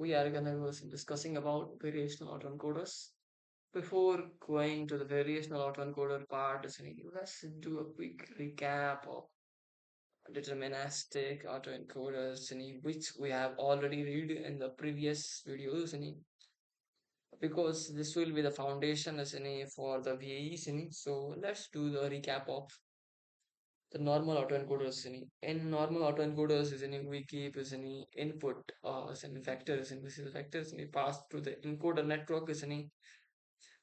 We are gonna be discussing about variational autoencoders. Before going to the variational autoencoder part, let's do a quick recap of deterministic autoencoders, which we have already read in the previous videos, because this will be the foundation for the VAEs. So let's do the recap of the normal autoencoders. In normal autoencoders, we keep input vectors, this is vectors passed through the encoder network,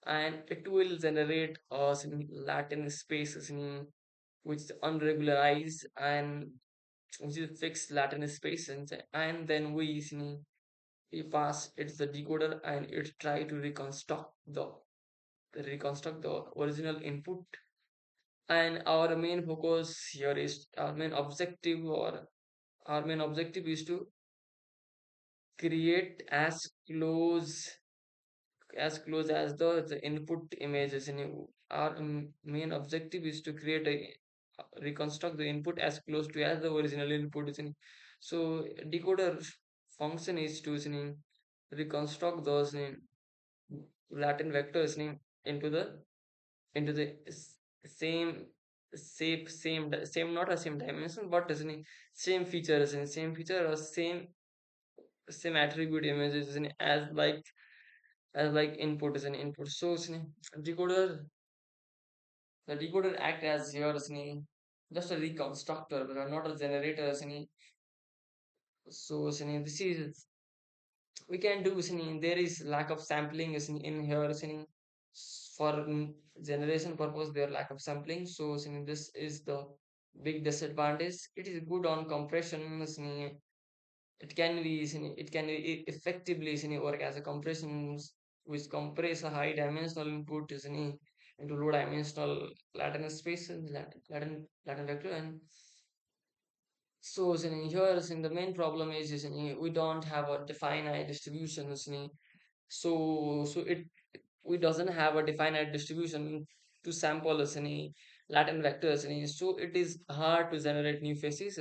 and it will generate Latin spaces which is unregularized and which is fixed Latin space, and then we pass it the decoder and it try to reconstruct the original input. And our main focus here is our main objective is to create as close as the input images. Our main objective is to create a reconstruct the input as close to as the original input is. So decoder function is to reconstruct those Latin vectors into the same same not a same dimension, but same features and same feature or same attribute images as like input is an input. So decoder the decoder act as here just a reconstructor but not a generator. So this is we can do there is lack of sampling in here for generation purpose there lack of sampling. So this is the big disadvantage. It is good on compression. It can be effectively work as a compression which compress a high dimensional input into low dimensional Latin space and Latin vector. And so here the main problem is we don't have a definite distribution. So we doesn't have a definite distribution to sample any Latin vectors. So it is hard to generate new faces.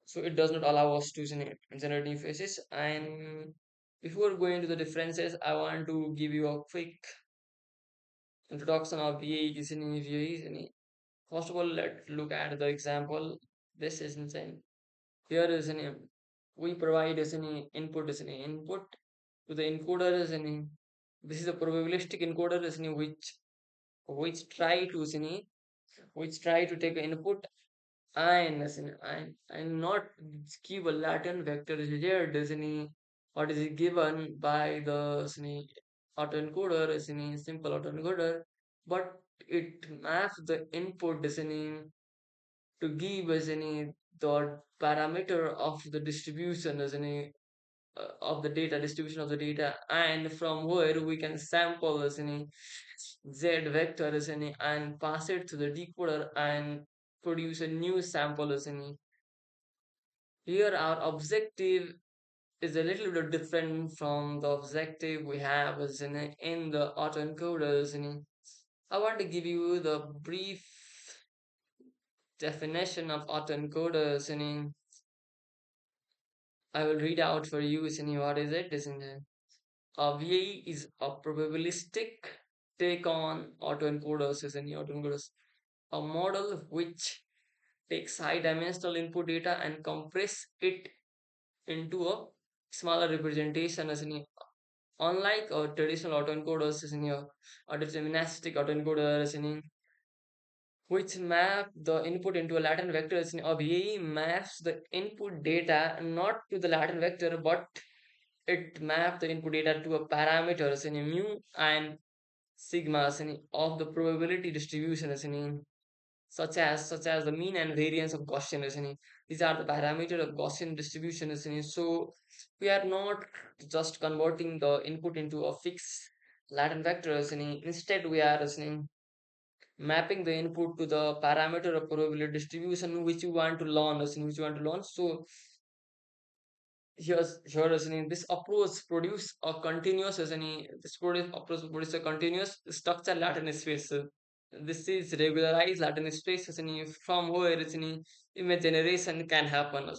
So it does not allow us to generate new faces. And before going to the differences, I want to give you a quick introduction of VAEs and VAEs. First of all, let's look at the example. This is insane. Here is we provide as any input input to the encoder is any this is a probabilistic encoder is any which try to take an input and not give a Latin vector is here is any what is it given by the autoencoder is any simple autoencoder, but it maps the input is any to give us any the parameter of the distribution as any of the data distribution of the data, and from where we can sample as any z vector as any and pass it to the decoder and produce a new sample as any. Here our objective is a little bit different from the objective we have as in the autoencoders. I want to give you the brief definition of autoencoders. I will read out for you. What is it? A VAE is a probabilistic take on autoencoders. A model which takes high dimensional input data and compress it into a smaller representation. Unlike traditional autoencoders, a deterministic autoencoder which map the input into a Latin vector, a VAE maps the input data not to the Latin vector, but it maps the input data to a parameters mu and sigma of the probability distribution such as the mean and variance of Gaussian. These are the parameter of Gaussian distribution. So we are not just converting the input into a fixed Latin vector. Instead, we are mapping the input to the parameter of probability distribution which you want to learn. So this approach produce a continuous approach produce a continuous structure Latin space. This is regularized Latin space from where image generation can happen.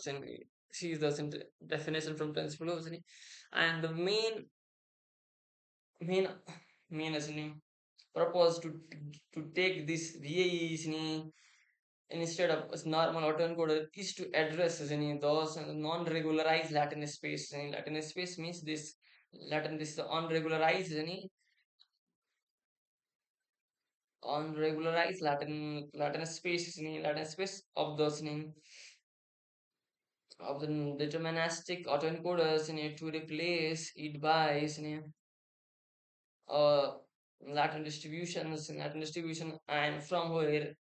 see the definition from TensorFlow isn't it? And the main main isn't it, purpose to take this VAE isn't it, instead of a normal autoencoder is to address isn't it, those non-regularized Latin space. Isn't it? Latin space means this unregularized isn't it? Unregularized Latin space isn't it? Latin space of those isn't it, of the deterministic autoencoders in it to replace it by uh, Latin distribution, and from where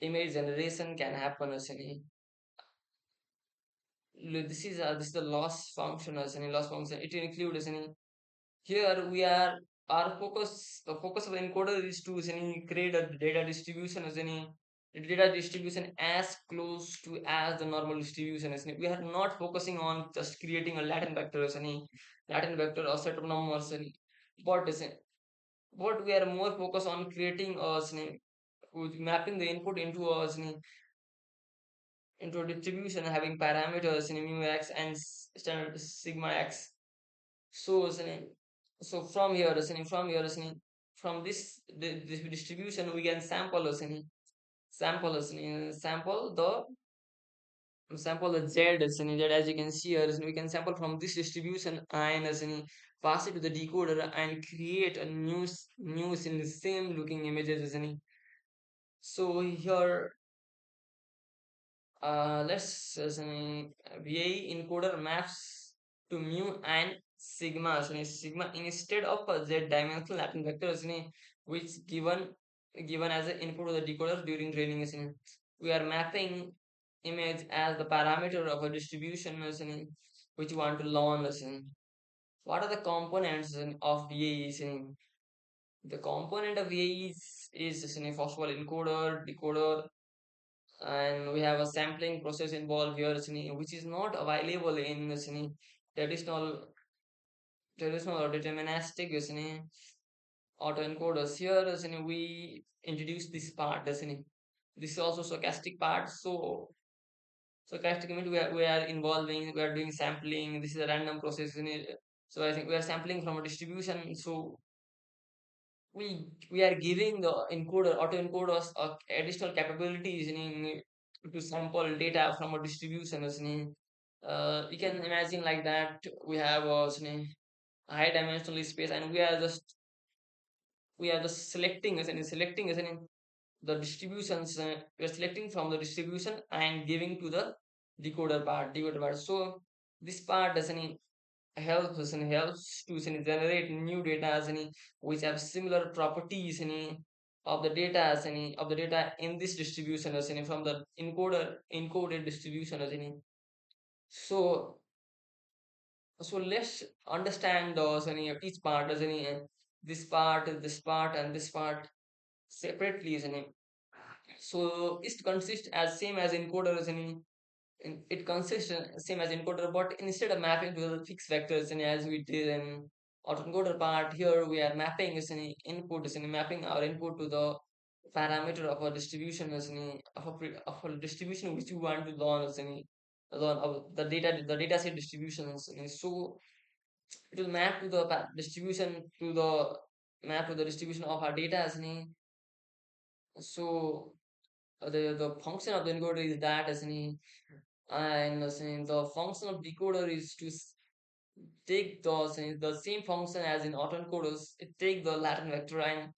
image generation can happen as any this is the loss function as any loss function. It includes as any here we are our focus the focus of the encoder is to as any create a data distribution as any data distribution as close to as the normal distribution as any. We are not focusing on just creating a Latin vector as any Latin vector or set of numbers any but is what we are more focused on creating a who's mapping the input into into a distribution having parameters in mu x and standard sigma x. So from here from this distribution we can sample the z that as you can see here we can sample from this distribution and pass it to the decoder and create a new in the same looking images so here let's VAE encoder maps to mu and sigma. So sigma instead of a z dimensional Latin vector which given as an input to the decoder during training we are mapping image as the parameter of a distribution which you want to learn what are the components of VAE? The component of VAE is first of all encoder, decoder, and we have a sampling process involved here which is not available in traditional traditional or deterministic autoencoders. Here we introduce this part this is also stochastic part. So stochastic means we are doing sampling. This is a random process so I think we are sampling from a distribution. So we are giving the encoder autoencoders additional capabilities to sample data from a distribution you can imagine like that we have a high dimensional space and we are just selecting the distributions we are selecting from the distribution and giving to the decoder part. So this part doesn't helps to generate new data which have similar properties of the data of the data in this distribution from the encoded distribution so let's understand those each part this part and this part separately so it consists as same as encoder it consists same as encoder, but instead of mapping to the fixed vectors and as we did in autoencoder part, here we are mapping input mapping our input to the parameter of a distribution of a distribution which you want to learn learn of the data set distributions so it will map to the distribution to the map to the distribution of our data so the function of the encoder is that and the function of decoder is to take the same function as in autoencoders. It take the Latin vector and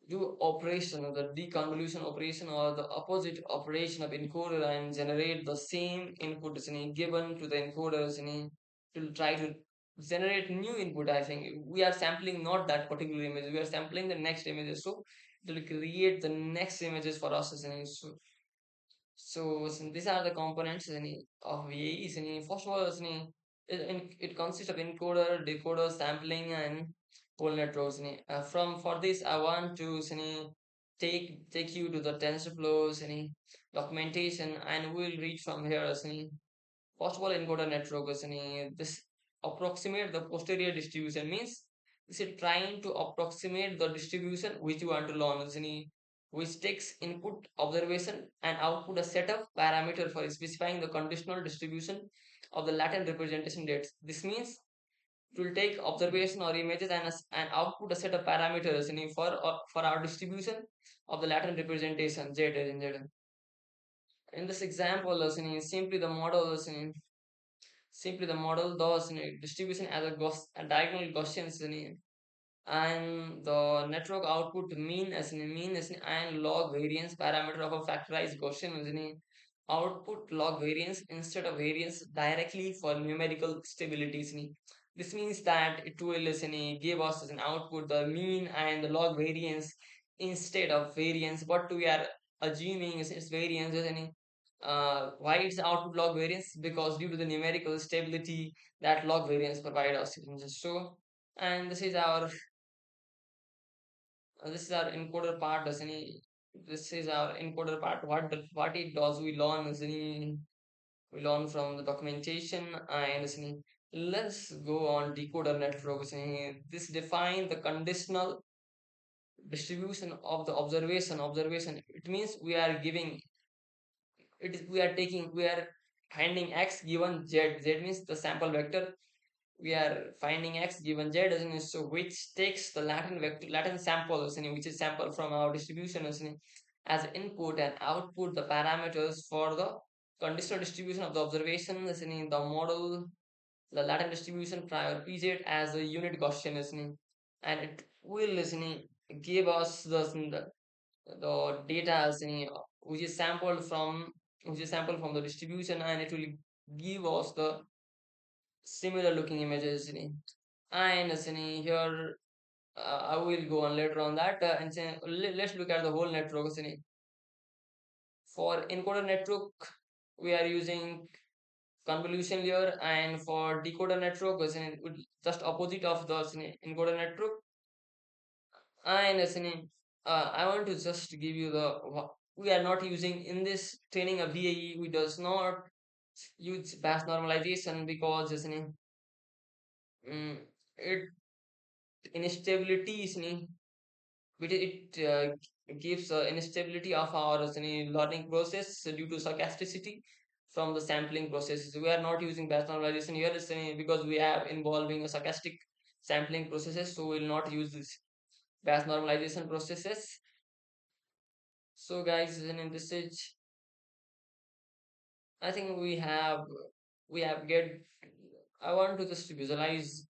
do operation or the deconvolution operation or the opposite operation of encoder and generate the same input given to the encoders to try to generate new input. I think we are sampling not that particular image, we are sampling the next images, so it will create the next images for us so these are the components of VAE. First of all, it consists of encoder, decoder, sampling, and whole networks. From for this, I want to take you to the TensorFlow documentation, and we'll read from here. First of all, encoder network this approximate the posterior distribution means this is trying to approximate the distribution which you want to learn. which takes input observation and output a set of parameter for specifying the conditional distribution of the latent representation dates. This means it will take observation or images and output a set of parameters for our distribution of the latent representation z in z. In this example, simply the model does distribution as a diagonal Gaussian and the network output mean as an and log variance parameter of a factorized Gaussian output log variance instead of variance directly for numerical stability this means that it will give us as an output the mean and the log variance instead of variance. What we are assuming is its variance is why it's output log variance, because due to the numerical stability that log variance provide us. So and this is our encoder part. This is our encoder part. What it does, we learn we learn from the documentation and let's go on decoder network. This define the conditional distribution of the observation. It means we are giving it is we are finding x given z means the sample vector. We are finding x given z so which takes the latent vector latent sample which is sample from our distribution as input and output the parameters for the conditional distribution of the observation the model the latent distribution prior pz as a unit Gaussian and it will give us the data which is sampled from the distribution, and it will give us the similar looking images and here I will go on later on that let's look at the whole network for encoder network we are using convolution layer, and for decoder network just opposite of the encoder network. And I want to just give you we are not using in this training a VAE. We does not use batch normalization because it instability it gives instability of our learning process due to stochasticity from the sampling processes. We are not using batch normalization here because we have involving a stochastic sampling processes, so we will not use this batch normalization processes. So guys, in this stage, I think we have get. I want to just visualize.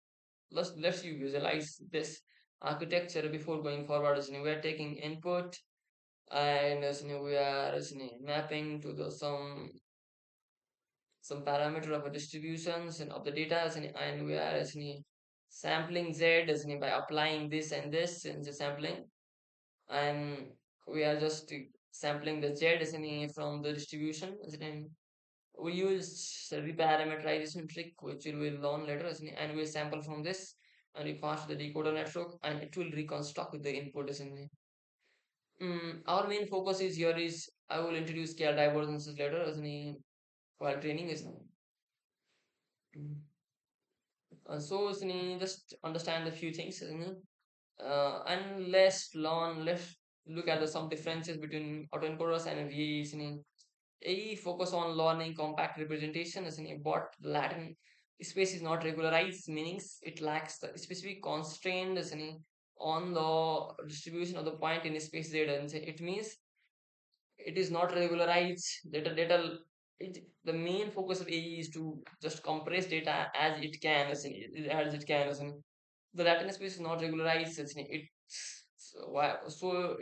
Let's you visualize this architecture before going forward. We are taking input and we are mapping to the some parameter of a distributions and of the data and we are sampling z by applying this and this in the sampling, and we are just sampling the z from the distribution we use reparameterization trick which we will learn later and we'll sample from this and we pass to the decoder network and it will reconstruct the input our main focus is here is I will introduce scale divergences later while training is so just understand a few things and let's look at some differences between autoencoders and VAEs AE focus on learning compact representation as in what Latin space is not regularized, meanings it lacks the specific constraint as in on the distribution of the point in space data. And it means it is not regularized the main focus of AE is to just compress data as it can as it can the Latin space is not regularized so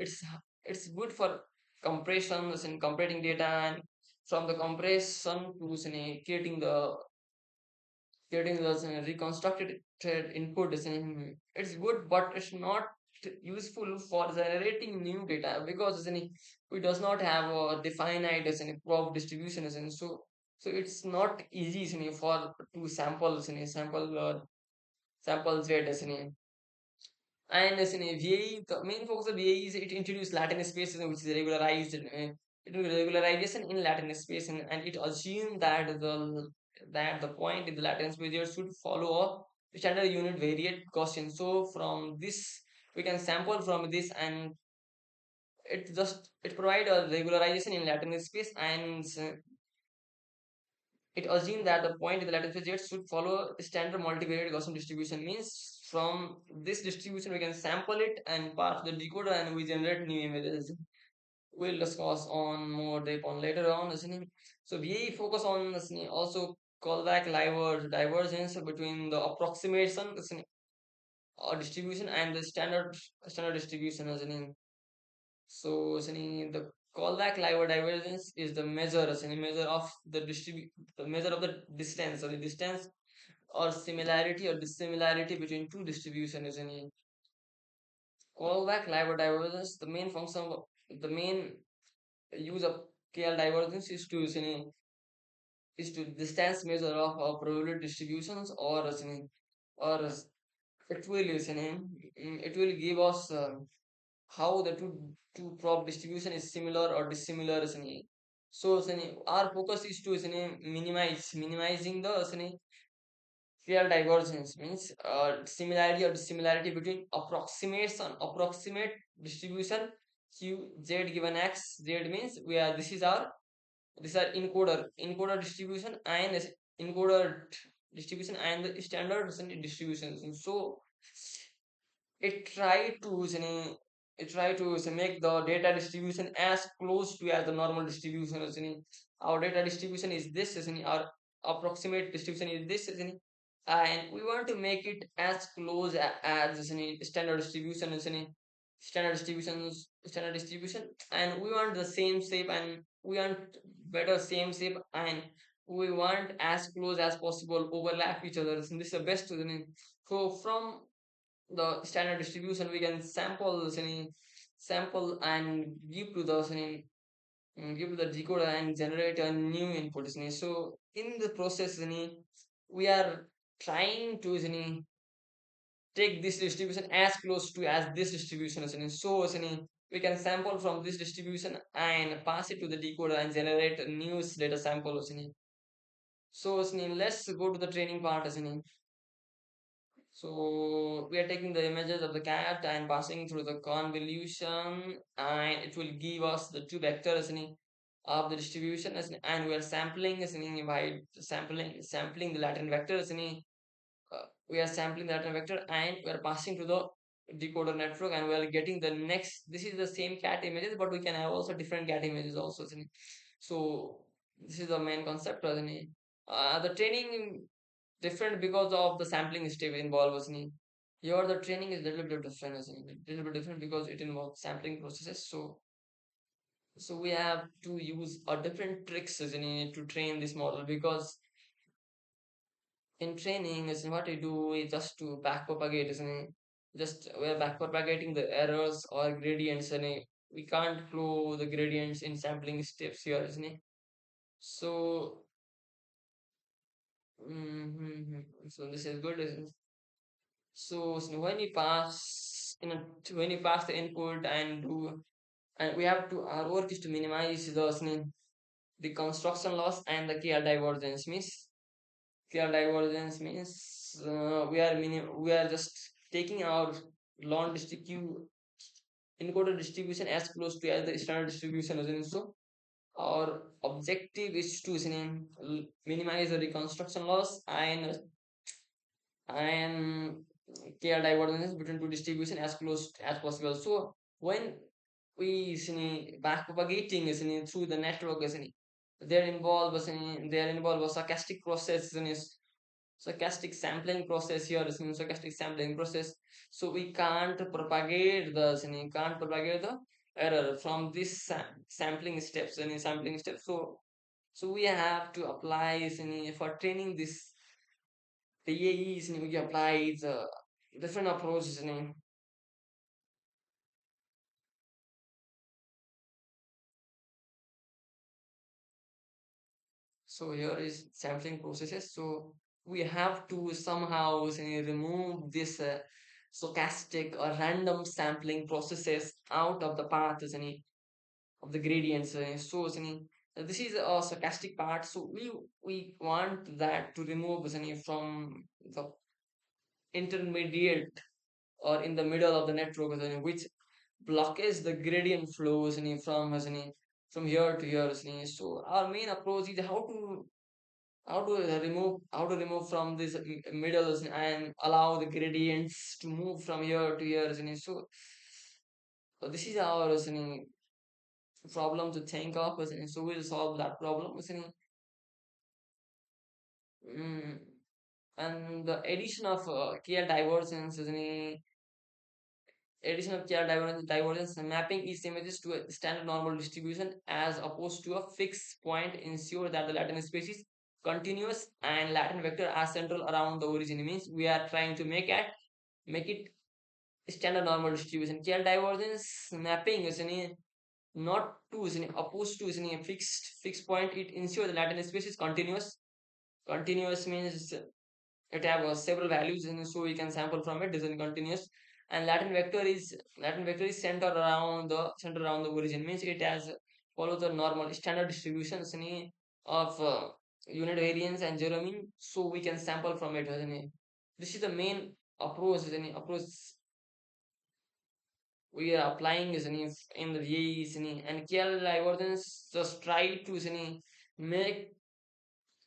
it's good for compression and comparing data and from the compression to creating the reconstructed input it's good but it's not useful for generating new data because we does not have a defined crop distribution so it's not easy for to sample samples rate and as in a VAE, the main focus of VAE is it introduced Latin space which is regularized it will regularization in Latin space and it assumed that the point in the Latin space here should follow a standard unit variate Gaussian. So from this we can sample from this and it provide a regularization in Latin space, and it assumes that the point in the Latin space should follow standard multivariate Gaussian distribution. Means from this distribution we can sample it and pass the decoder and we generate new images. We'll discuss on more deep on later on, isn't it? So we focus on, isn't it, also callback divergence between the approximation, isn't it, or distribution and the standard distribution, isn't it? So, isn't it, the callback live divergence is the measure, isn't it, measure of the measure of the distance, or the distance or similarity or dissimilarity between two distributions, isn't it? Callback live divergence, the main function of the main use of KL divergence is to, is to distance measure of probability distributions, or or it will, it will give us how the two prob distribution is similar or dissimilar, so our focus is to minimizing the clear divergence, means similarity or dissimilarity between approximate distribution q z given x. Z means we are this is our these are encoder distribution and encoder distribution and the standard distributions. And so it try to make the data distribution as close to as the normal distribution, our data distribution is this, our approximate distribution is this, and we want to make it as close as standard distribution, standard distribution, and we want the same shape, and we want better same shape, and we want as close as possible overlap each other, and this is the best, so from the standard distribution we can sample and give to the give to the decoder and generate a new input, so in the process, we are trying to take this distribution as close to as this distribution, so we can sample from this distribution and pass it to the decoder and generate a new data sample, so let's go to the training part, so we are taking the images of the cat and passing through the convolution, and it will give us the two vectors of the distribution, and we are sampling, by sampling the Latin vector, we are sampling the Latin vector and we are passing to the decoder network, and we are getting the next. This is the same cat images, but we can have also different cat images also, so this is the main concept, the training different because of the sampling step involved, here the training is a little bit different, little bit different because it involves sampling processes, so we have to use a different tricks, to train this model, because in training, what we do is just to back propagate, just we're back propagating the errors or gradients, we can't flow the gradients in sampling steps here, so so this is good, so when you pass when you pass the input and do, and we have to, our work is to minimize the construction loss and the KR divergence, means KR divergence means we are just taking our long encoder distribution as close to as the standard distribution, so our objective is to minimize the reconstruction loss and KR divergence between two distribution as close as possible. So when we back propagating through the network, there involve a stochastic process, stochastic sampling process here, stochastic sampling process. So we can't propagate the error from this sampling steps, so we have to apply, for training this, the AEs, we apply the different approaches, so here is sampling processes. So we have to somehow remove this stochastic or random sampling processes out of the path, of the gradients. So this is a stochastic part. So we want that to remove, from the intermediate or in the middle of the network, which blockage the gradient flows from here to here. So our main approach is how to remove from this middle and allow the gradients to move from here to here. So this is our problem to think of. So we'll solve that problem. Mm, and the addition of divergence mapping each images to a standard normal distribution as opposed to a fixed point ensure that the Latin space is continuous and Latin vector are central around the origin. Means we are trying to make it standard normal distribution. KL divergence mapping is not to is opposed to is a fixed point. It ensures the Latin space is continuous. Continuous means it have several values and so we can sample from it. This is continuous. And Latin vector is centered around the origin. Means it has follow the normal standard distributions of unit variance and zero mean. So we can sample from it. This is the main approach we are applying in the VAE and KL divergence just try to make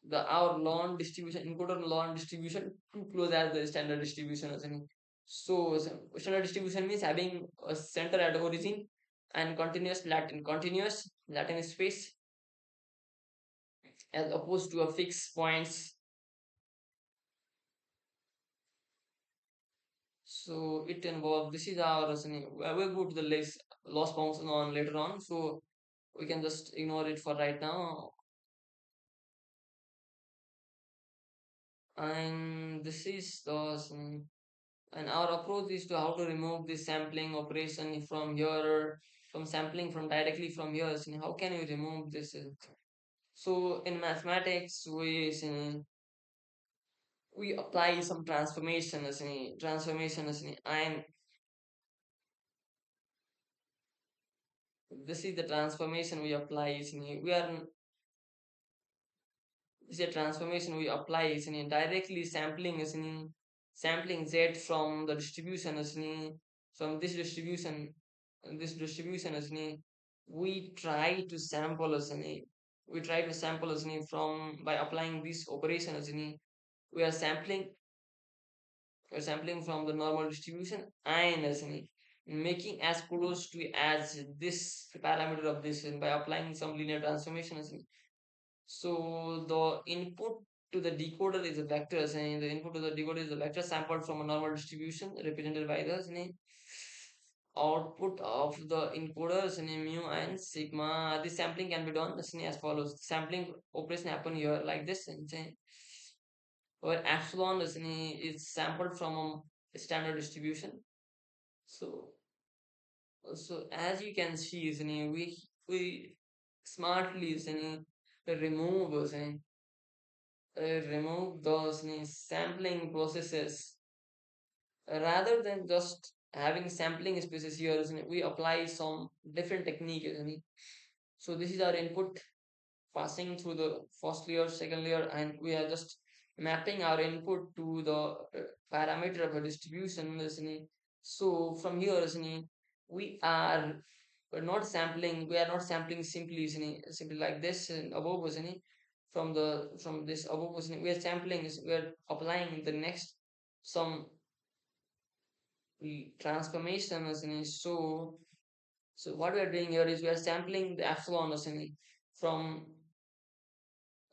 the our lawn distribution encoder lawn distribution too close as the standard distribution standard distribution means having a center at origin and continuous Latin space as opposed to a fixed points. So it involves this is our we'll go to the list loss function on later on, so we can just ignore it for right now. And this is the and our approach is to how to remove this sampling operation from sampling from directly from here. How can you remove this? So in mathematics, we apply some transformation and this is the transformation we apply. This is a transformation we apply directly sampling z from the distribution from this distribution we try to sample from by applying this operation we are sampling from the normal distribution and making as close to as this parameter of this and by applying some linear transformation so the input to the decoder is a vector, and the input to the decoder is a vector sampled from a normal distribution represented by the output of the encoders mu and sigma. This sampling can be done as follows. Sampling operation happen here like this, where epsilon is sampled from a standard distribution. So, so as you can see, we smartly remove remove those sampling processes rather than just having sampling spaces here we apply some different technique so this is our input passing through the first layer second layer and we are just mapping our input to the parameter of a distribution so from here we are we are not sampling simply like this and above from this above we are sampling we are applying the next some transformation so what we are doing here is we are sampling the epsilon from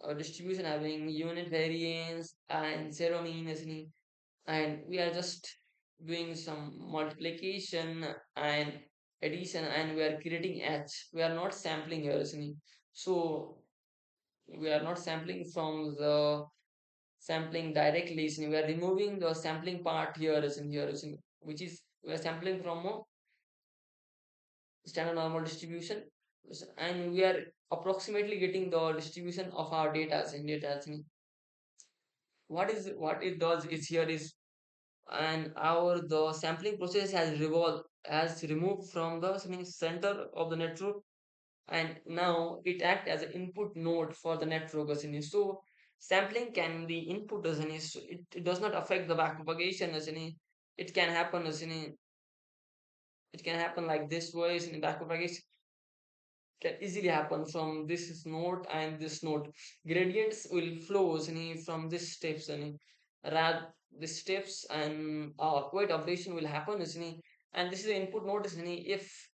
a distribution having unit variance and zero mean and we are just doing some multiplication and addition and we are creating h we are not sampling here so we are not sampling from the sampling directly we are removing the sampling part here which is we are sampling from a standard normal distribution and we are approximately getting the distribution of our data in data what it does is here is and our the sampling process has removed from the center of the network and now it acts as an input node for the network so sampling can be input so it does not affect the back propagation it can happen it can happen like this way. In backpropagation can easily happen from this node and this node. Gradients will flow from these steps rad the steps and quite updation will happen and this is the input node if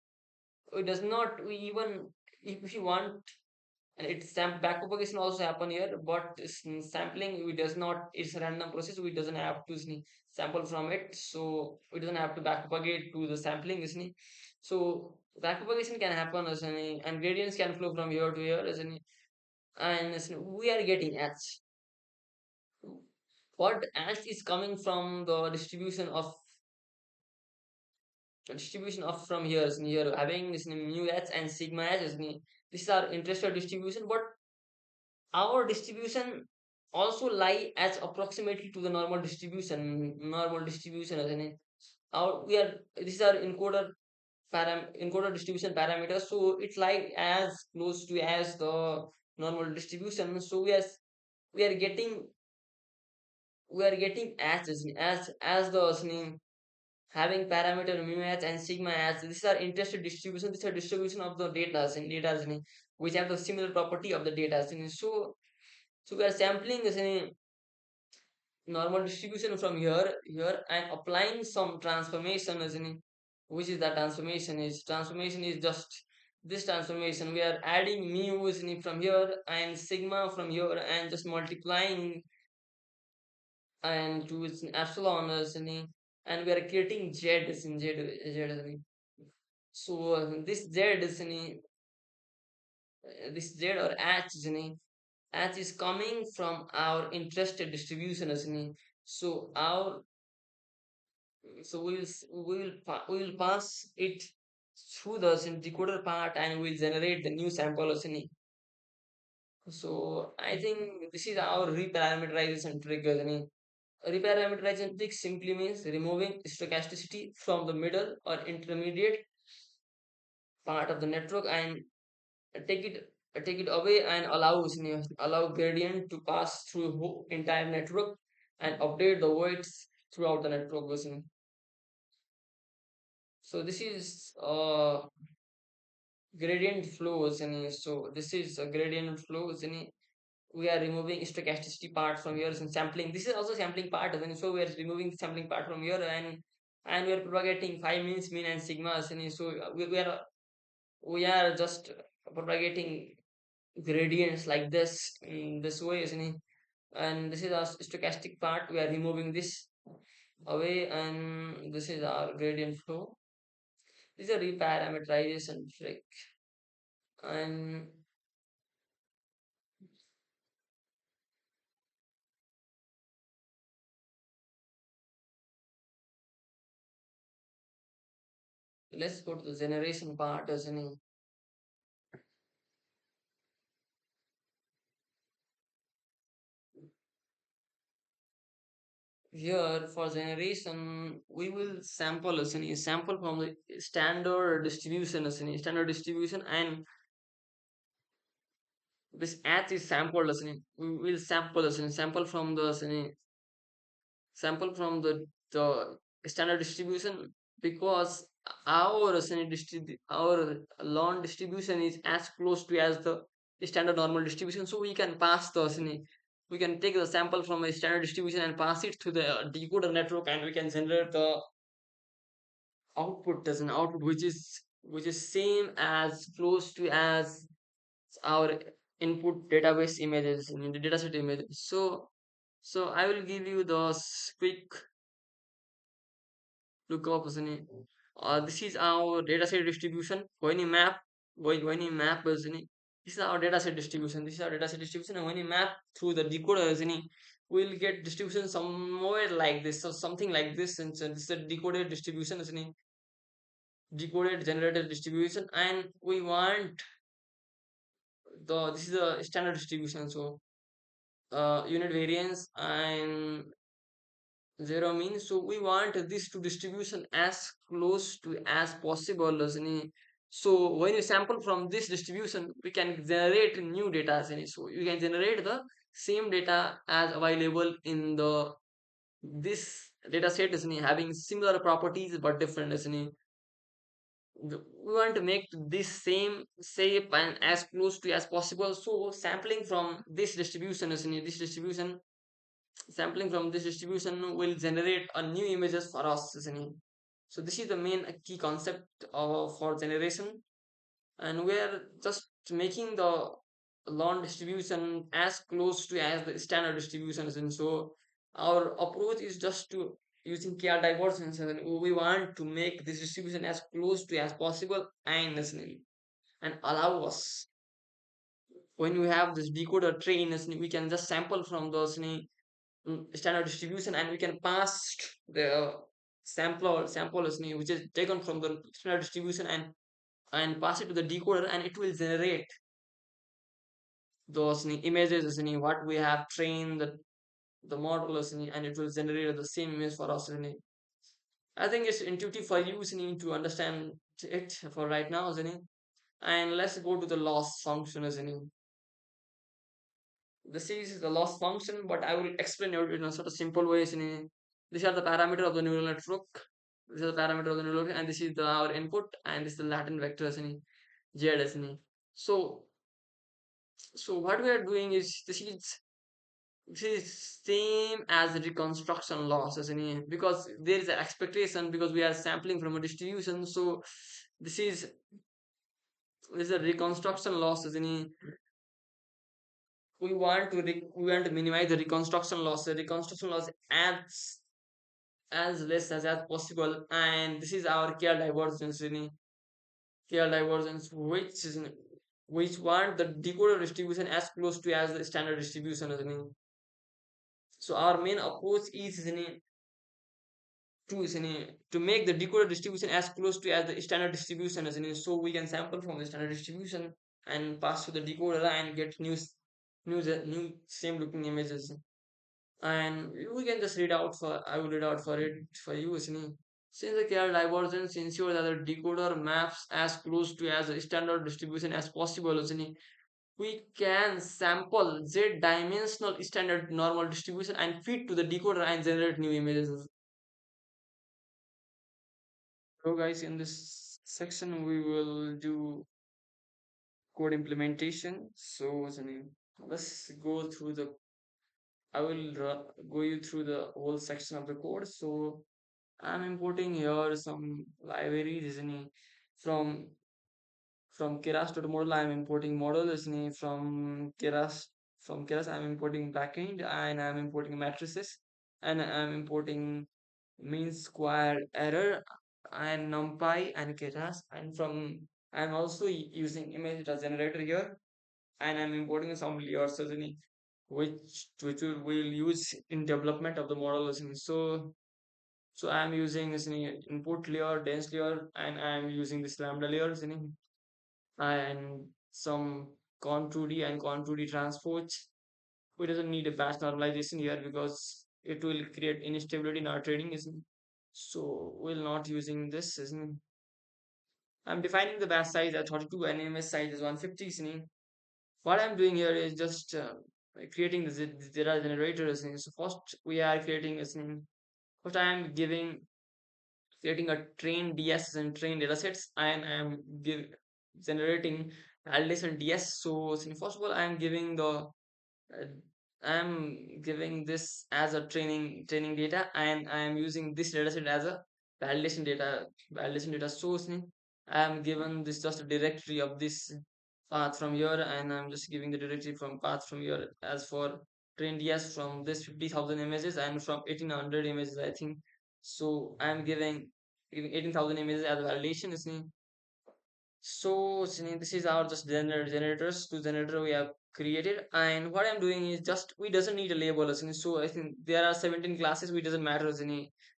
it does not we even if you want and it's backpropagation also happen here but sampling we does not it's a random process we doesn't have to sample from it so it doesn't have to backpropagate to the sampling so backpropagation can happen and gradients can flow from here to here and we are getting h what h is coming from the distribution of from here here having this mu h and sigma h this is our interested distribution but our distribution also lie as approximately to the normal distribution isn't it? Our we are these are encoder distribution parameters so it lie as close to as the normal distribution so we are getting as the having parameter mu h and sigma h these are interested distribution these are distribution of the data which have the similar property of the data so we are sampling normal distribution from here and applying some transformation which is the transformation is just this transformation we are adding mu from here and sigma from here and just multiplying and to its epsilon and we are creating z z. So this z this z or h h is coming from our interested distribution so our so we will pass it through the decoder part and we'll generate the new sample so I think this is our reparameterization trick reparameterization trick simply means removing stochasticity from the middle or intermediate part of the network and take it take it away and allow gradient to pass through entire network and update the weights throughout the network so this is gradient flows so this is a gradient flows we are removing stochasticity part from here and sampling this is also sampling part so we are removing sampling part from here and we are propagating phi means mean and sigmas so we are just propagating gradients like this in this way and this is our stochastic part we are removing this away and this is our gradient flow this is a reparameterization trick and let's go to the generation part here for generation we will sample from the standard distribution and this h is sampled we will sample from the sample from the standard distribution because our our lawn distribution is as close to as the standard normal distribution so we can pass the we can take the sample from a standard distribution and pass it to the decoder network and we can generate the output as an output which is same as close to as our input database images in the dataset images so I will give you the quick look up this is our dataset distribution when you map this is our dataset distribution and when you map through the decoder we'll get distribution somewhere like this or something like this and so this is a decoded distribution decoded generated distribution and we want the this is a standard distribution so unit variance and zero means so we want this to distribution as close to as possible so when you sample from this distribution we can generate new data so you can generate the same data as available in the this data set having similar properties but different we want to make this same shape and as close to as possible. So sampling from this distribution is in this distribution, sampling from this distribution will generate a new images for us, isn't it? So this is the main key concept for generation, and we are just making the lawn distribution as close to as the standard distributions. And so our approach is just to using KR divergence, and we want to make this distribution as close to as possible and listening and allow us when we have this decoder train we can just sample from those standard distribution, and we can pass the sample listening which is taken from the standard distribution and pass it to the decoder, and it will generate those images what we have trained the model and it will generate the same image for us. I think it's intuitive for you to understand it for right now, and let's go to the loss function. This is the loss function, but I will explain it in a sort of simple way. These are the parameter of the neural network. This is the parameter of the neural network, and this is our input, and this is the Latin vector, Z, So, so what we are doing is this is same as the reconstruction loss, because there is an expectation because we are sampling from a distribution. So this is this is a reconstruction loss, we want to minimize the reconstruction loss. The reconstruction loss as less as possible, and this is our KR divergence, KR divergence, which want the decoder distribution as close to as the standard distribution, So our main approach is to make the decoder distribution as close to as the standard distribution, so we can sample from the standard distribution and pass to the decoder and get new same looking images. And we can just read out for I will read out for it for you, Since the KR divergence ensures that the decoder maps as close to as a standard distribution as possible, we can sample z-dimensional standard normal distribution and feed to the decoder and generate new images. So guys, in this section we will do code implementation. So let's go through the I will go you through the whole section of the code. So I'm importing here some libraries, from Keras to the model. I'm importing model, from Keras. I'm importing backend, and I'm importing matrices, and I'm importing mean square error and NumPy and Keras. And from I'm also using image data generator here, and I'm importing some layers, which will use in development of the model, so I'm using this input layer, dense layer, and I'm using this lambda layer, and some con2D and con2D transports. We doesn't need a batch normalization here because it will create instability in our trading, so we'll not using this, I'm defining the batch size at 32 and MS size is 150, What I'm doing here is just creating the data generator, So first we are creating first I am creating a train DS and train datasets, and I am generating validation DS. So first of all, I'm giving this as a training data, and I am using this dataset as a validation data source. I am given this just a directory of this path from here, and I'm just giving the directory from path from here as for train DS from this 50,000 images and from 1800 images, I think. So I'm giving 18,000 images as validation. So this is our just generators to generator we have created, and what I'm doing is just we doesn't need a label, so I think there are 17 classes, we doesn't matter,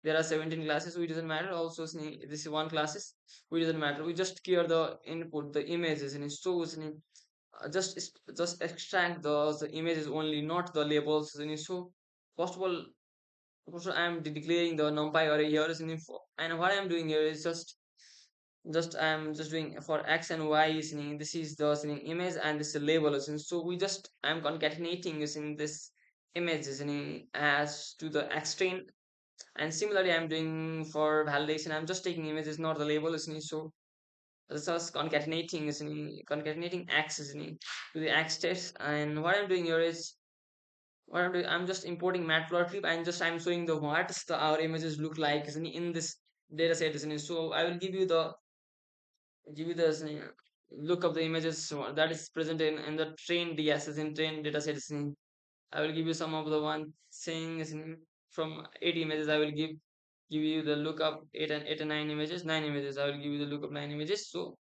there are 17 classes, we doesn't matter also, this is one classes, we doesn't matter, we just clear the input the images, just extract the images only, not the labels, so first of all, I'm declaring the numpy array here, and what I'm doing here is just I'm just doing for x and y, this is the image and this is the label, so I'm concatenating using this image, as to the x train, and similarly I'm doing for validation, I'm just taking images, not the label, so this was concatenating is concatenating X is to the X test. And what I'm doing here is what I'm doing, I'm just importing matplotlib and just I'm showing the what our images look like is in this data set is so I will give you the look of the images that is present in the trained DS is in trained data set is I will give you some of the one saying is from 80 images. I will give you the lookup 8 and 9 images, 9 images. I will give you the lookup 9 images. So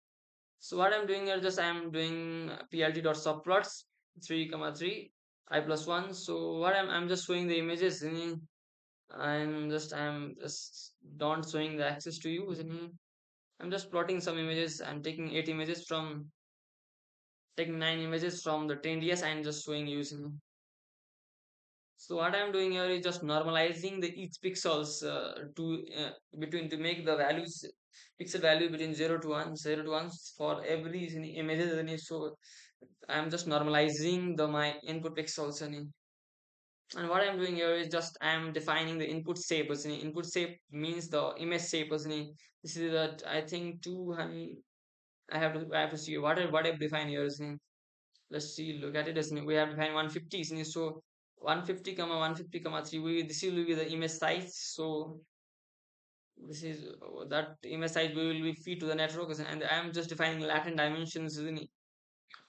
what I'm doing here, just I'm doing plt dot subplots 3 comma 3 I plus 1. So what I'm just showing the images I'm just not showing the access to you. I'm just plotting some images. I'm taking 8 images from taking 9 images from the trained DS and just showing you. So what I'm doing here is just normalizing the each pixels to between to make the values pixel value between 0 to 1, 0 to 1 for every images. So I'm just normalizing the my input pixels and what I'm doing here is just I'm defining the input shape. Input shape means the image shape. This is that I think 200. I have to see what I've defined here. Let's see, look at it as we have defined 150 so 150 comma 150 comma 3 this will be the image size. So this is that image size we will be feed to the network and I'm just defining latent dimensions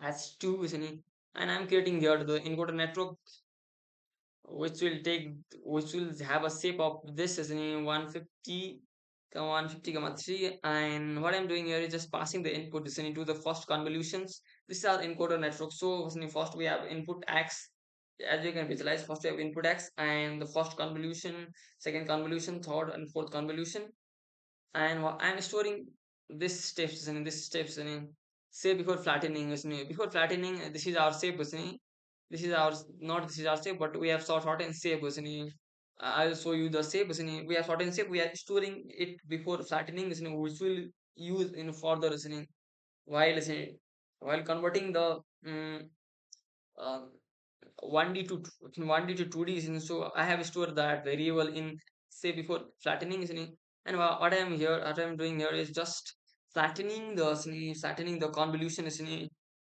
as 2 and I'm creating here the encoder network which will take which will have a shape of this as in 150 comma 150 comma 3. And what I'm doing here is just passing the input is into the first convolutions. This is our encoder network. So first we have input x. As you can visualize, first we have input x and the first convolution, second convolution, third and fourth convolution. And I'm storing this steps in say before flattening before flattening this is our shape this is our not this is our shape but we have shortened shape I'll show you the shape we have shortened shape we are storing it before flattening which will use in further while while converting the um, uh, 1D to 1D to 2D is so I have stored that variable in say before flattening is and what I am here what I am doing here is just flattening the convolution is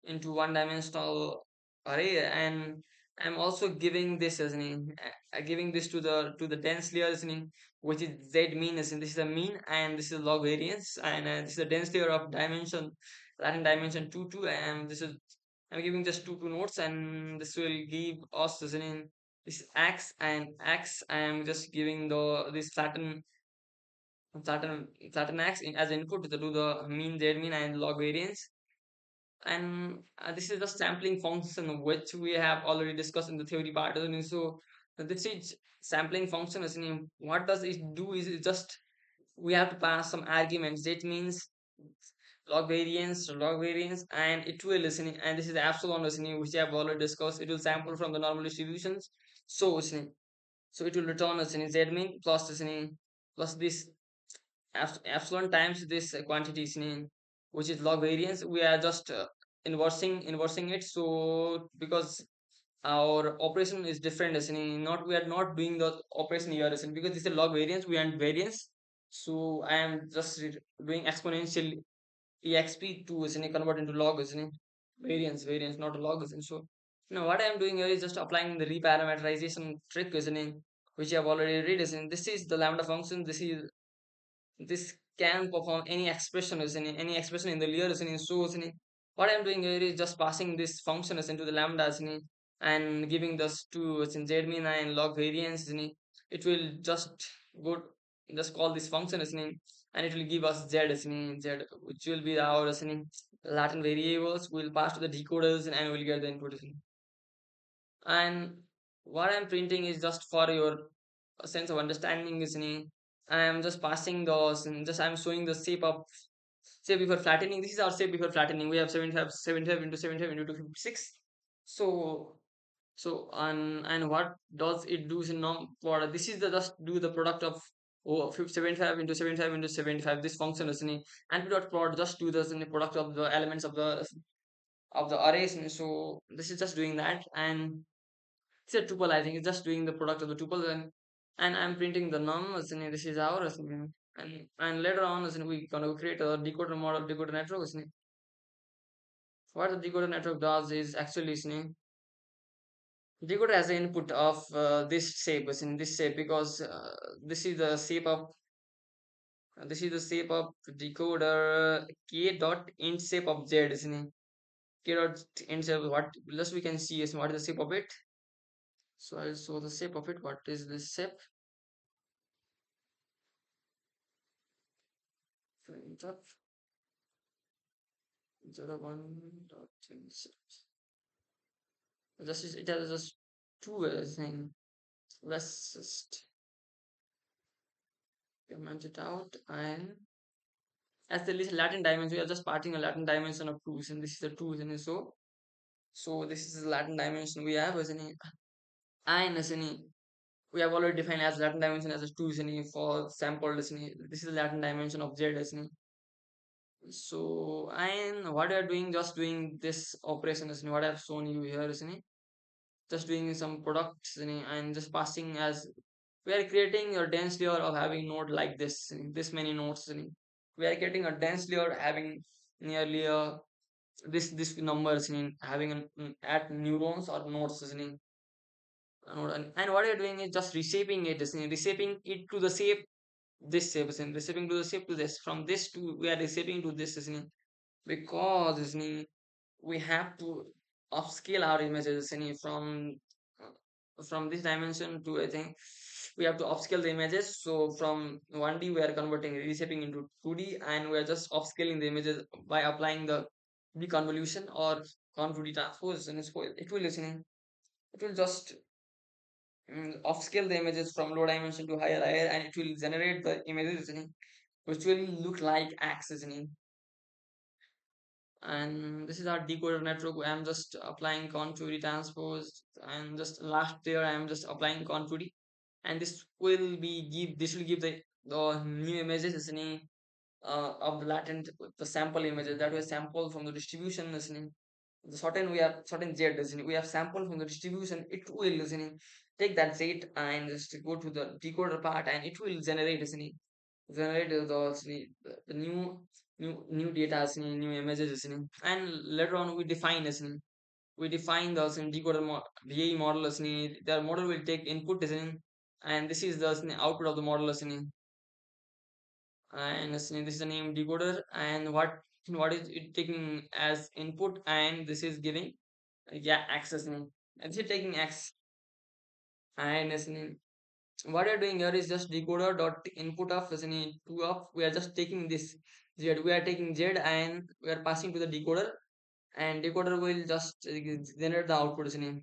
into one dimensional array and I'm also giving this as giving this to the dense layer is which is z mean is this is a mean and this is log variance and this is the dense layer of dimension Latin dimension 2 2 and this is I'm giving just two nodes and this will give us this x and x. I am just giving the this Saturn x as input to the mean, z mean, and log variance. And this is the sampling function which we have already discussed in the theory part. So this is sampling function. What does it do? Is it just we have to pass some arguments. That means log variance, and it will listening. And this is the epsilon listening, which I have already discussed. It will sample from the normal distributions. So listening. So it will return listening z mean plus listening plus this epsilon times this quantity which is log variance. We are just inversing it. So because our operation is different not we are not doing the operation here because this is a log variance we want variance. So I am just doing exponential exp to convert into log variance not a log so now what I am doing here is just applying the reparameterization trick which you have already read this is the lambda function. This can perform any expression any expression in the layer so what I'm doing here is just passing this function into the lambda and giving this to z mean and log variance it will go just call this function and it will give us z which will be our Latin variables. We'll pass to the decoders and we'll get the input and what I'm printing is just for your sense of understanding I am just passing those and just I'm showing the shape of shape before flattening. This is our shape before flattening. We have 75 into 75 into 256. So and what does it do in norm for this is the just do the product of 75 into 75 into 75 this function is and we dot plot just do this in the product of the elements of the arrays so this is just doing that and it's a tuple. I think it's just doing the product of the tuples and I'm printing the num this is ours And later on is we gonna create a decoder model, decoder network. What the decoder network does is actually decoder has the input of this shape is in this shape because this is the shape of this is the shape of decoder k dot int shape of z isn't it? K dot int shape what just we can see is what is the shape of it. So I'll show the shape of it. What is this shape? Int of 01 dot int shape. It has just two thing. Let's just comment it out and as the Latin dimension, we are just parting a Latin dimension of two, and this is the two, and so this is the Latin dimension we have as any and as any we have already defined as Latin dimension as a two any for sample as any this is the Latin dimension of Z as any. So and what we are doing, just doing this operation as any what I have shown you here is any just doing some products any, and just passing as we are creating a dense layer of having node like this many nodes any. We are creating a dense layer having nearly a this numbers in having at neurons or nodes is in node and what you're doing is just reshaping it is reshaping it to the shape this shape is in reshaping to the shape to this from this to we are reshaping to this is in because is in we have to upscale our images in from this dimension to I think we have to upscale the images. So from 1D we are converting reshaping into 2D and we are just upscaling the images by applying the deconvolution or convoluted transpose and it will listening it will just upscale the images from low dimension to higher and it will generate the images listening which will look like axis listening. And this is our decoder network. I'm just applying contour transpose and just last there I am just applying contour and this will give the new images listening of the latent the sample images that were sampled from the distribution listening the certain we have certain z listening we have sample from the distribution it will listening take that z and just go to the decoder part and it will generate listening generate the new data listening new images listening and later on we define listening we define the listening decoder VAE model listening the model will take input listening and this is the listening, output of the model listening and listening this is the name decoder and what is it taking as input and this is giving yeah access name and this is taking x and listening what we are doing here is just decoder dot input of listening two of we are just taking this z we are taking z and we are passing to the decoder and decoder will just generate the output listening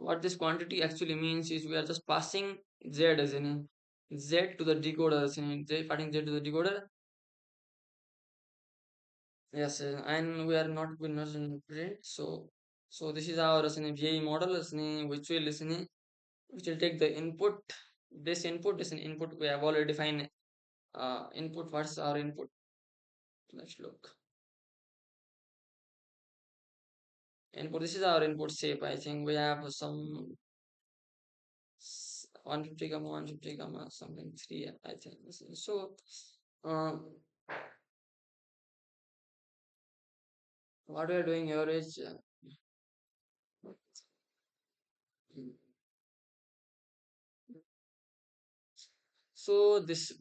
what this quantity actually means is we are just passing z as in z to the decoder listening z passing z to the decoder. Yes, and we're not in print. So this is our VAE model which will which will take the input. This input is an input we have already defined. Input. What's our input? Let's look. Input. This is our input shape. I think we have some 150 comma 150 comma something three. I think so. Uh, what we are doing here is so this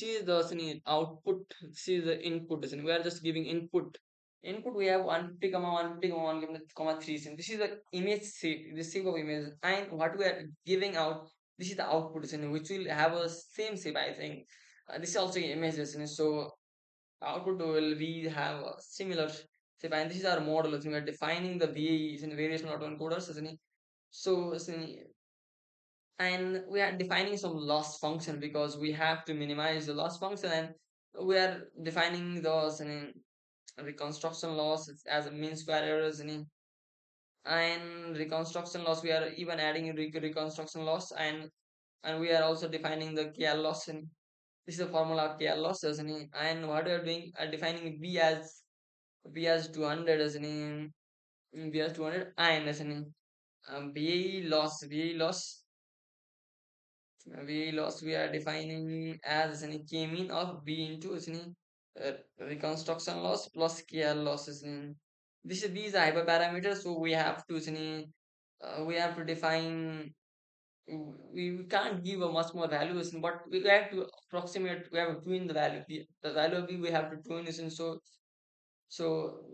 is the output. This is the input. We are just giving input. Input we have 150 comma 150 comma 1 comma 3. This is the image shape, the shape of image, and what we are giving out. This is the output, which will have a same shape. I think this is also images. So output will we have a similar shape, and this is our model. We are defining the VAEs and variational autoencoders. So and we are defining some loss function because we have to minimize the loss function and we are defining those reconstruction loss as a mean square errors and reconstruction loss we are even adding reconstruction loss and we are also defining the KL loss this is the formula of KL loss as and what we are doing are defining B as 200 as B as 200 and as BAE loss V loss we are defining as any k mean of B into any reconstruction loss plus KL losses in this these are hyperparameters, so we have to any we have to define we can't give a much more values, but we have to approximate, we have to twin the value. The value of B we have to twin is in, so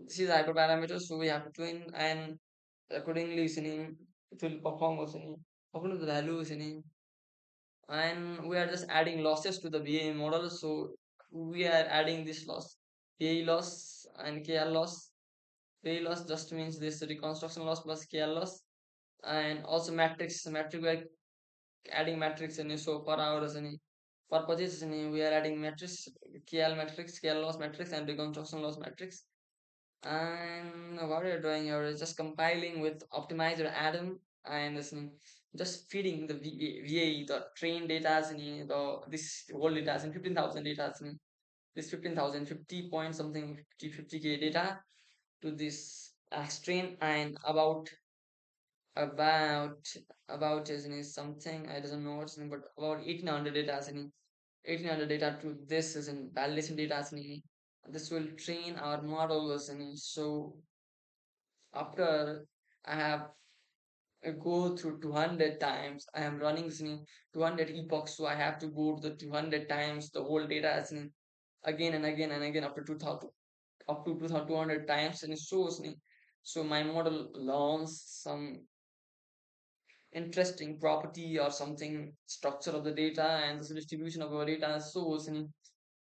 this is hyperparameter, so we have to twin and accordingly listening it will perform listening according to the value listening, and we are just adding losses to the BA model. So we are adding this loss, BA loss and KL loss. BA loss just means this reconstruction loss plus KL loss, and also matrix we are adding matrix in, so per hour is any for purchase in, we are adding matrix KL matrix, KL loss matrix and reconstruction loss matrix. And what you're doing here is just compiling with optimizer Adam and listening, just feeding the VA, the train data in the this whole data in 15,000 data in this 15,000 50 point something 50k data to this strain, and about about is something I doesn't know what's in, but about 1800 data in 1800 data to this is in validation data in, this will train our model listening. So after I have go through 200 times, I am running listening 200 epochs, so I have to go to the 200 times the whole data listening again and again and again up to 2000, up to 2200 times, and so listening. So my model learns some interesting property or something structure of the data and the distribution of our data. So listening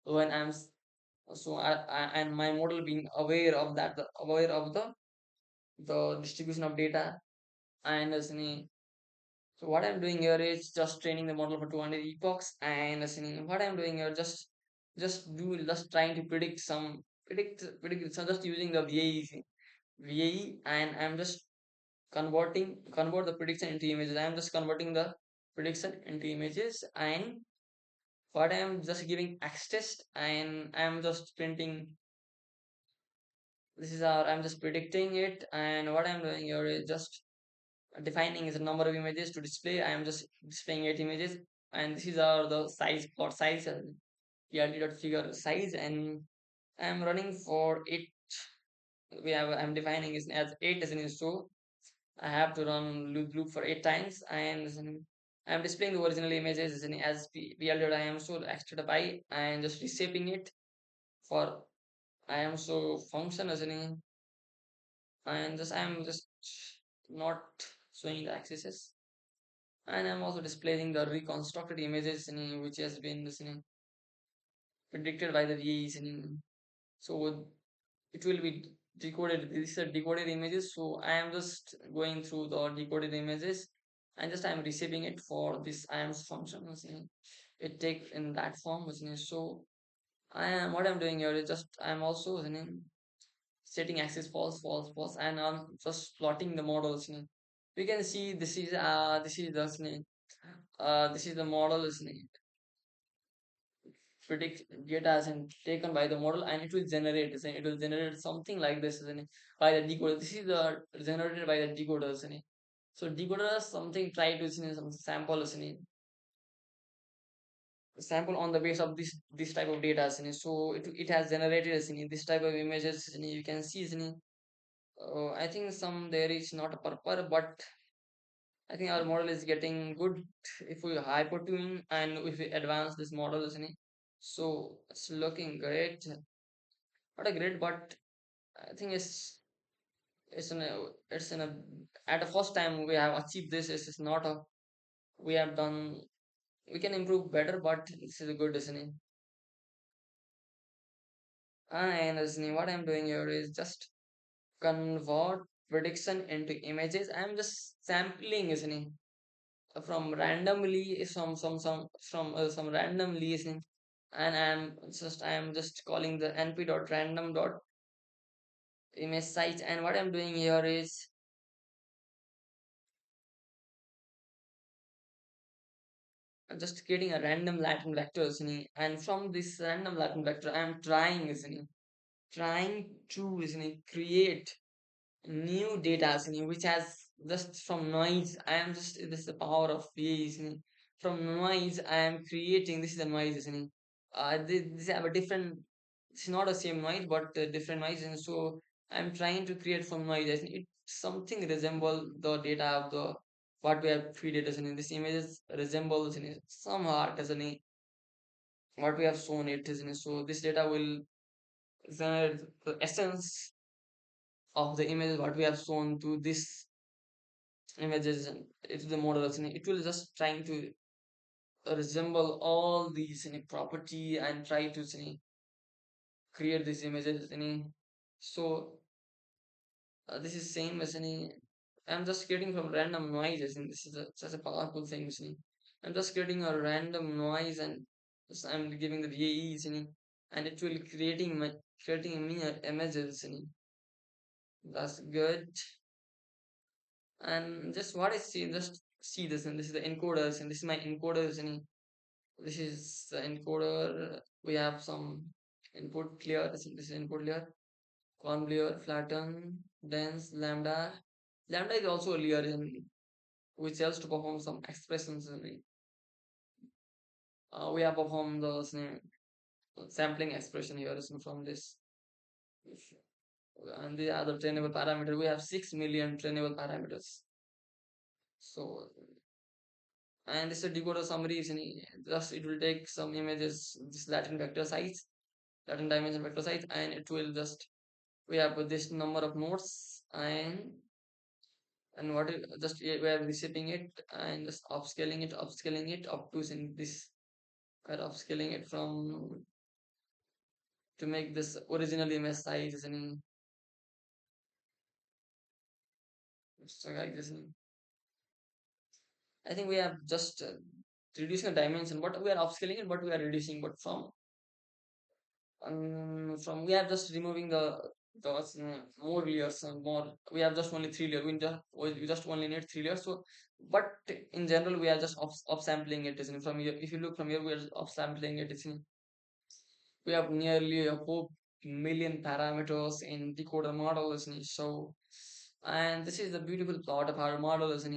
when and my model being aware of that, aware of the distribution of data and listening. So what I'm doing here is just training the model for 200 epochs and listening. What I'm doing here just trying to predict so just using the VAE, and I'm just convert the prediction into images. I'm just converting the prediction into images, and what I'm just giving access and I'm just printing, this is our, I'm just predicting it, and what I'm doing here is just defining is a number of images to display. I am just displaying 8 images, and this is our the size plot size and PRT.figure size, and I am running for it. I'm defining is as 8 as an, so I have to run loop for 8 times, and I am displaying the original images as PL. I am so extra by and just reshaping it for I am so function as an, and just I am just not showing the axes, and I'm also displaying the reconstructed images which has been predicted by the VAs. So it will be decoded. These are decoded images. So I am just going through the decoded images and just I am receiving it for this IAMS function. It takes in that form. So I am what I'm doing here is just I'm also setting axis false, false, false, and I'm just plotting the models. We can see this is the model predict data as in taken by the model, and it will generate it will generate something like this by the decoder. This is the generated by the decoders. So decoders something try to some sample sample on the base of this type of data. So it has generated this type of images. You can see I think some there is not a purpose, but I think our model is getting good if we hyper tune and if we advance this model, isn't it? So it's looking great. Not a great, but I think it's in a at the first time we have achieved this. It's not a we have done, we can improve better, but this is a good, isn't it? And isn't it, what I'm doing here is just convert prediction into images. I'm just sampling, isn't it? From randomly some randomly listening, and I'm just calling the np.random dot image size, and what I'm doing here is I'm just creating a random Latin vector listening, and from this random Latin vector I'm trying to listening create new data listening which has just from noise. I am just this is the power of VA listening. from noise I am creating. This is the noise, isn't it? This have a different. It's not the same noise, but different noise, and so I'm trying to create some noise. Isn't it? Something resemble the data of the what we have feeded, isn't it? This images resembles, isn't it? Some art, isn't it? What we have shown it, isn't it? So this data will generate the essence of the images what we have shown to this images and it's the model, isn't it? It will just trying to resemble all these property and try to create these images so this is same as I'm just creating from random noises and this is such a powerful thing I'm just creating a random noise and just I'm giving the VAEs and it will creating me images that's good and just what I see just see this and this is the encoders and this is my encoders this is the encoder. We have some input clear. This is input layer, conv layer, flatten, dense, lambda. Lambda is also a layer in which helps to perform some expressions. We have performed the sampling expression here from this. And the other trainable parameter, we have 6 million trainable parameters. So, and this is a decoder summary. Just it will take some images, this Latin vector size, Latin dimension vector size, and it will just we have this number of nodes and what just we are reshaping it and just upscaling it up to this kind of upscaling it from to make this original image size so like this I think we have just reducing the dimension but we are upscaling it but we are reducing but from we are just removing the more layers and more we have just only three layers we just only need three layers so but in general we are just upsampling it isn't it? From here if you look from here we are upsampling it isn't it? We have nearly a 4 million parameters in decoder model isn't it? So and this is the beautiful part of our model isn't it?